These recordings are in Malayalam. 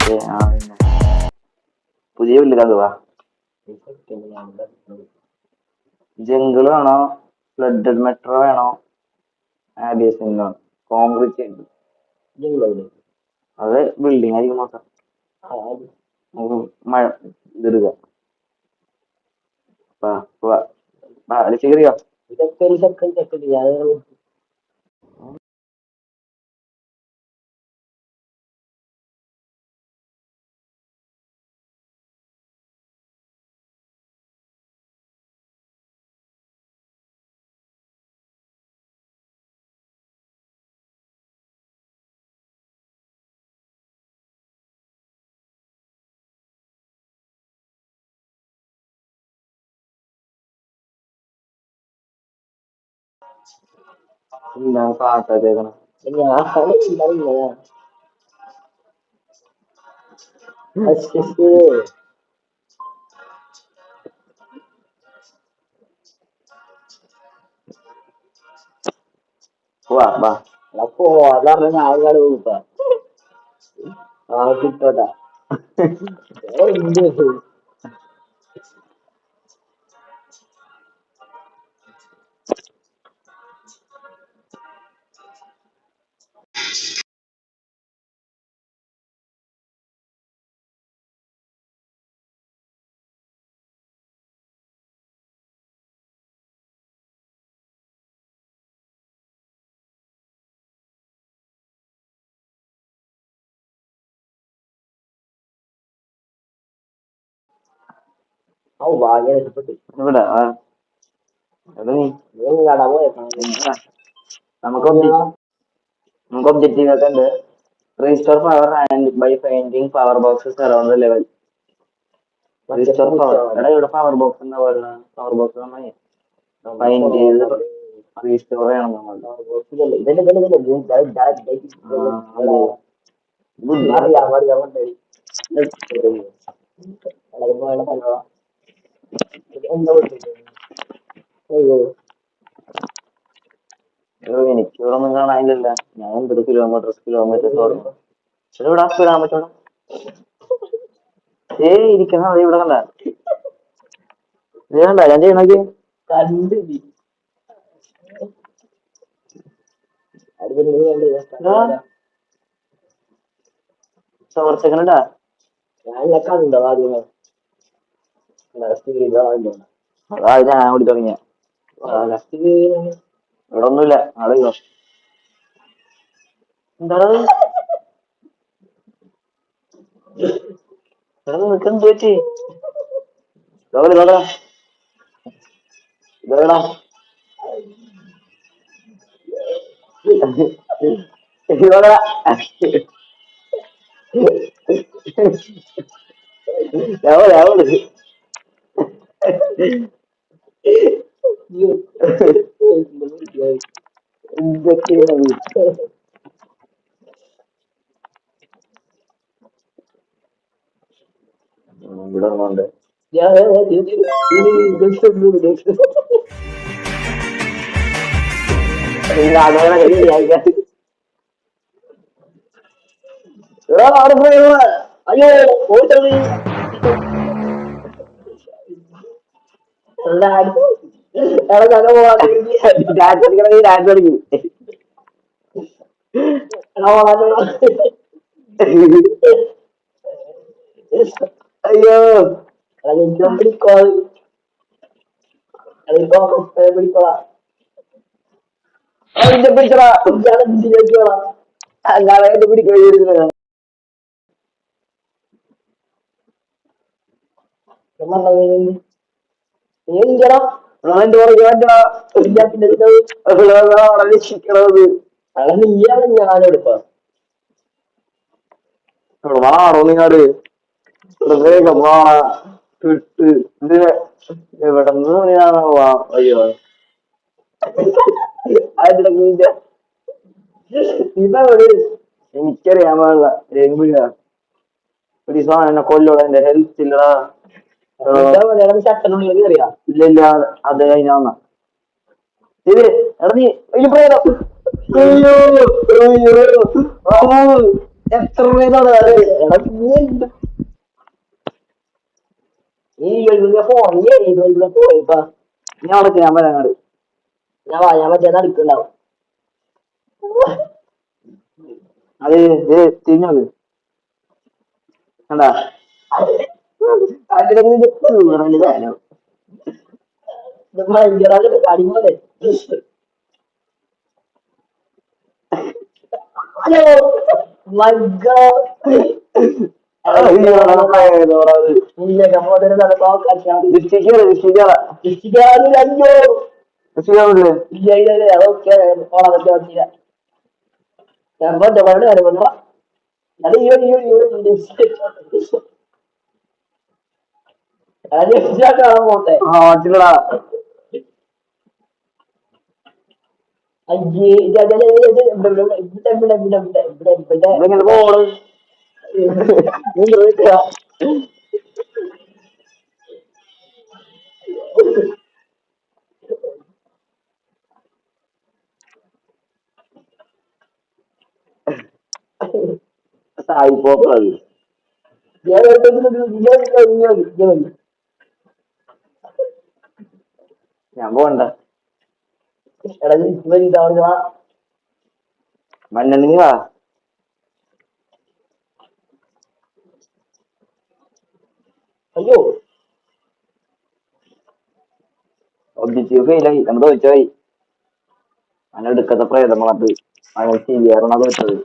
പിന്നെ പുതിയ വില്ലിലാണ് പോവാ. ജംഗിള് വേണോ, ഫ്ലഡഡ് മെട്രോ വേണോ, ആബിയസിൻ വേണോ? കോൺക്രീറ്റ് ഉണ്ട് അത് ബിൽഡിംഗ് ആയിരിക്കും മൊത്തം. നമുക്ക് മഴ ഇതെടുക്കാം. കയറിയോ? ഇല്ല പാട്ടേക്കണം. പോവാതെ ഞാൻ പോകാ കിട്ടോട്ടാ. ഇവിടെ നമുക്ക് ഒബ്ജക്റ്റീവ് ഒക്കെ ഉണ്ട്. Restore power and by finding power boxes around level. Restore power എടാ ഇവിടെ പവർ ബോക്സ് എന്താ പറയുക? പവർ ബോക്സ് ഫൈൻഡ് ചെയ്ത് റീസ്റ്റോർ ചെയ്യണം നമ്മൾ. എനിക്ക് ഇവിടെ ഒന്നും കാണാനില്ല. ഞാൻ 50 കിലോമീറ്റേഴ്സ് ഓടുന്നു. ഇവിടെ ഇടാൻ പറ്റണം. ഇരിക്കുന്ന ഇവിടെ കണ്ട കണ്ട ഞാൻ ചെയ്യണക്ക് ചോർച്ചക്കണ്ടാ അതാ ഞാൻ ഓടി തുടങ്ങിയ. ഇവിടെ ഒന്നുമില്ല. ആള് എന്താണ് നിനക്ക് എന്ത് പറ്റി? ഇതെടാ എന്തൊക്കെയാണ് ഇവിടെ ഒന്നുണ്ട്. അയ്യോ അയ്യോ പിടിച്ചോളാ പിടിക്കുക. വാടോ നിങ്ങാട് വേഗം വാണ കിട്ട് എവിടെ നിന്ന് അയ്യോ എനിക്കറിയാൻ പാടില്ല. ഒരു ദിവസം എന്നെ കൊല്ലോടാ. എന്റെ ഹെൽത്ത് ഇല്ലടാ. ഇല്ല ഇല്ല അത് കഴിഞ്ഞ ഇത് എടാ നീ പ്രേതം എത്ര രൂപയാണ് ഈ പോയിപ്പാ ഞാൻ ഞാൻ വരാങ്ങാട് ഞാൻ മറ്റേ നടക്കുന്നുണ്ടാവും അത് തിരിഞ്ഞത് കണ്ടാ അടിമോലെ പോട്ടെ ഇങ്ങനെ പോണ് സായിപ്പോപ്പത് ഞാൻ പോണ്ട മണ്ണെണ്ണി വാ അയ്യോ ഒബ്ജക്റ്റീവ് ഫെയിലായി നമ്മൾ തോറ്റായി അങ്ങനെ എടുക്കത്തെ പ്രേതങ്ങളത് അങ്ങനെ ചെയ്യാറാണ് തോറ്റത്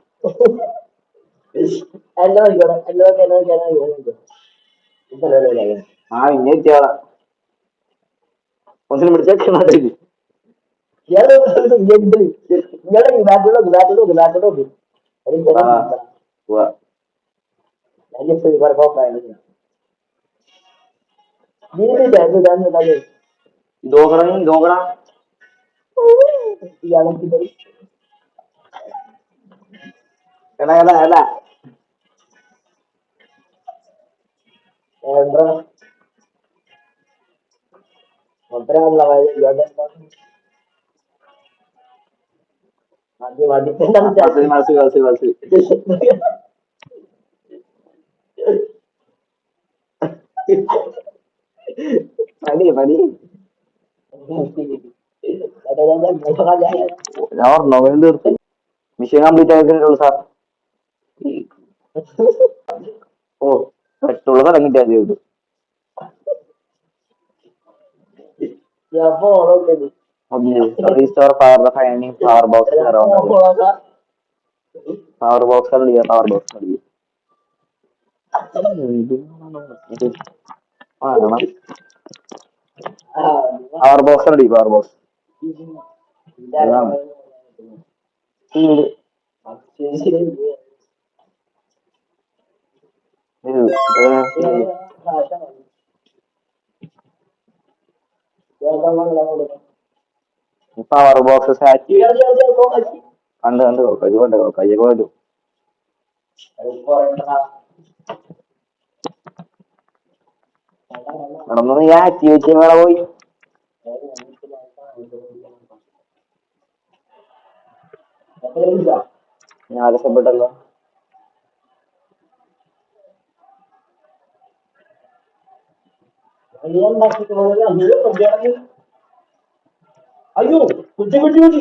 ആ ഇനി എത്തിയാളാ ഒന്നിനും പിടിച്ചേക്കണത് നോക്കണം എടാ എടാ എടാ പണി പണി ഞാൻ ഓർമ്മ തീർത്ത് മിഷൻ കംപ്ലീറ്റ് ആയിട്ടുള്ളൂ സാർ ഓ പെട്ടുള്ള സ്ഥലം കിട്ടിയാൽ ചെയ്തു restore power the finding power box around power box power box power box power box power box സാറ്റി കണ്ട് കണ്ട് കയ്യൊക്കെ വരും നടന്നു ഞാൻ ആക്ടിവിറ്റി മേള പോയി ഞാൻ ആവശ്യപ്പെട്ടല്ലോ അയ്യോ കുട്ടി കുട്ടി കുട്ടി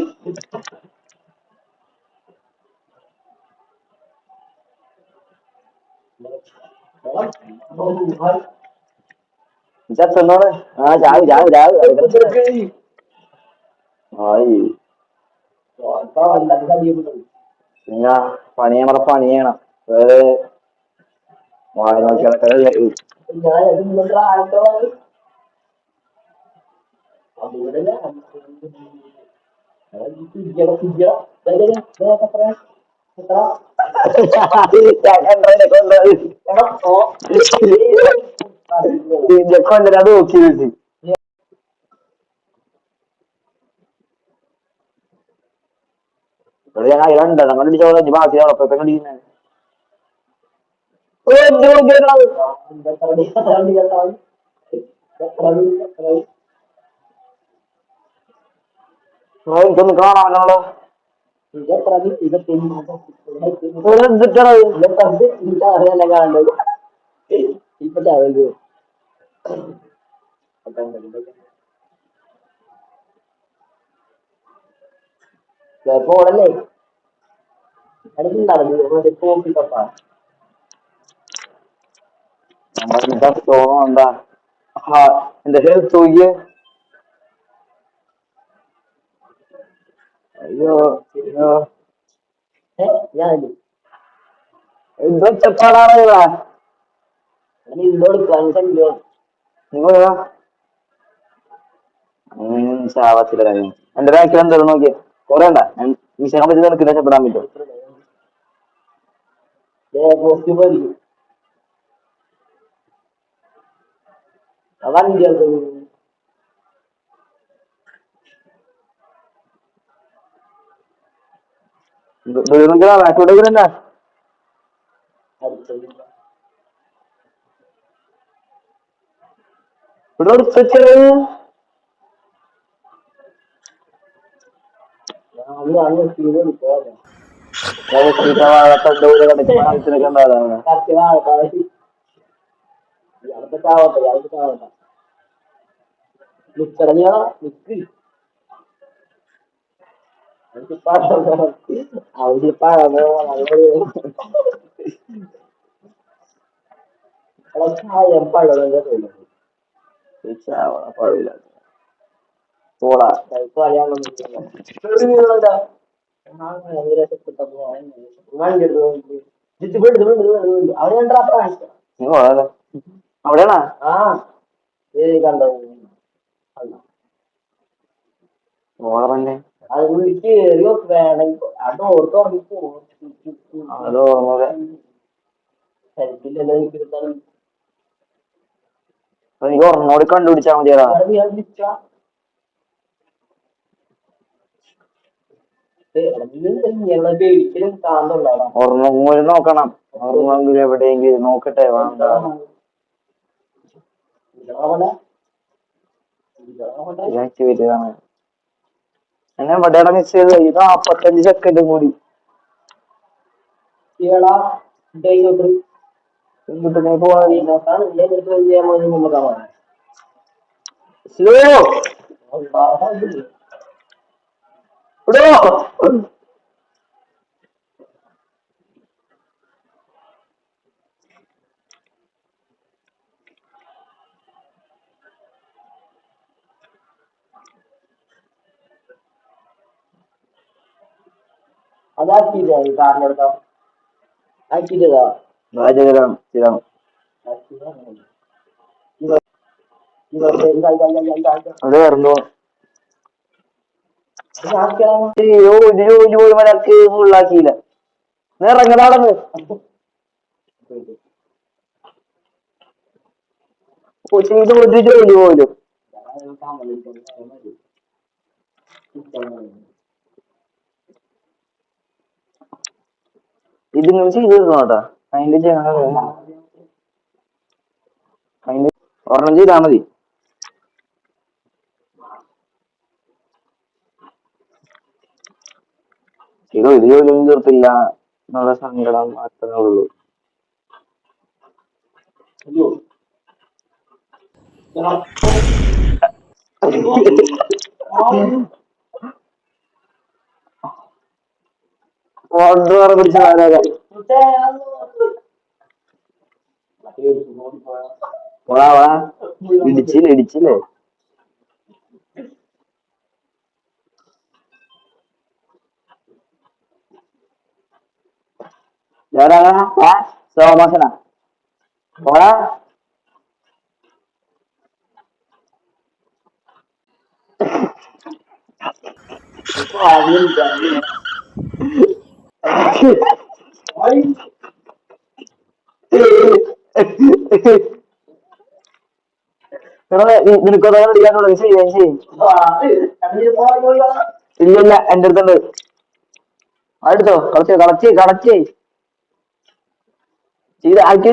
ചെന്നോണ് ആ ചാവ് ചാവ് ചാവ് ആയി പിന്നെ പണി നമ്മുടെ പണി ചെയ്യണം വായ നോക്കി നടക്കലല്ലേ കൊണ്ടത് നോക്കി വെച്ച് ഞാൻ അതിലുണ്ട് ഞങ്ങളുടെ ചോദിച്ചു ബാക്കി ഉറപ്പൊക്കെ കണ്ടിരിക്കുന്നത് എനിക്കൊന്ന് കാണാമല്ലോ ഇവിടെ എന്തിട്ടാണ് ഇപ്പൊ ചാവല്ലോ ഓടല്ലേ നമ്മളിതാ തോന്നുന്നുണ്ടാ എന്റെ ഹെൽത്ത് നോക്കിയേ അയ്യോ അയ്യോ ഞാൻ എന്തൊച്ചപ്പാടാണ് നിങ്ങൾ ചാവത്തില്ല കാര്യം എന്റെ ബാക്കിൽ എന്തായാലും നോക്കിയേ കൊറേ ഉണ്ടാ വിഷയം പറ്റി നിനക്ക് രക്ഷപ്പെടാൻ പറ്റും വണ്ടി ബാക്കോട്ടേക്കുള്ള ഇവിടെ എടുത്തത് പാടില്ല പോടാ അവിടെയാണാ ഓളറന്നെ അത് കേറിയോ വേണമെങ്കിൽ അത് ഓർത്ത് അത് ഓർമ്മ എനിക്ക് ഓർമ്മോട് കണ്ടുപിടിച്ചാ മതിയടാ ഓർമ്മ നോക്കണം ഓർമ്മ എവിടെയെങ്കിലും നോക്കട്ടെ ആക്ടിവേറ്റ് ആണ് എന്നെ എവിടെയാണ് മിസ് ചെയ്തത് ഇത് 45 സെക്കൻഡ് കൂടി സ്ലോ അതാക്കിയതാ ഈ കാറിനെടുത്ത ആക്കിയതാ ചെയ്താണ് അത് വേറെന്തോ ജോലി പോലും ഒരാൾക്ക് ഫുള്ളാക്കിയില്ല ഇറങ്ങടാടന്ന് ചെയ്ത് ഒരു ജോലി പോലും ഇതിങ്ങനെ ചെയ്ത് തീർന്നോട്ടാ അതിന്റെ ചെയ്യണ അതിന്റെ ഒരെണ്ണം ചെയ്താ മതി ഇത് ഒരു ജോലിയും തീർത്തില്ല എന്നുള്ള സങ്കടം മാത്രമേ ഉള്ളൂ ഇടിച്ചില്ലേ ഇടിച്ചില്ലേ സോമാസന പോടാ നിനക്ക് ഇല്ല എന്റെ അടുത്തുണ്ട് അടുത്തോ കളച്ചേ ചെയ്ത് ആക്കിയ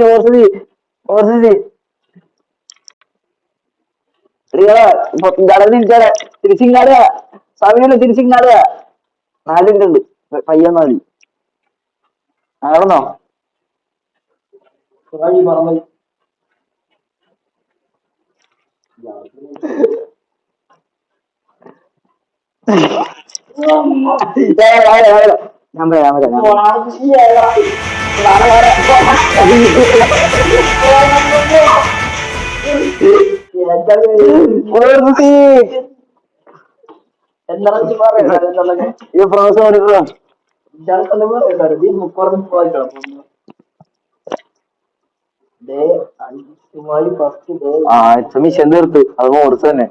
തിരിച്ചിങ്ങാടുക സമയം തിരിച്ചിങ്ങാടുക 4 മിനിറ്റ് ഉണ്ട് പയ്യെന്നാ മതി. ആണോ ഞാൻ പറയാം ഈ പ്രാവശ്യം എടുക്കുക മിഷൻ തീർത്തു അത് മോർസ് തന്നെ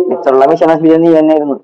മിച്ചുള്ള മിഷൻ നീ തന്നെയായിരുന്നു.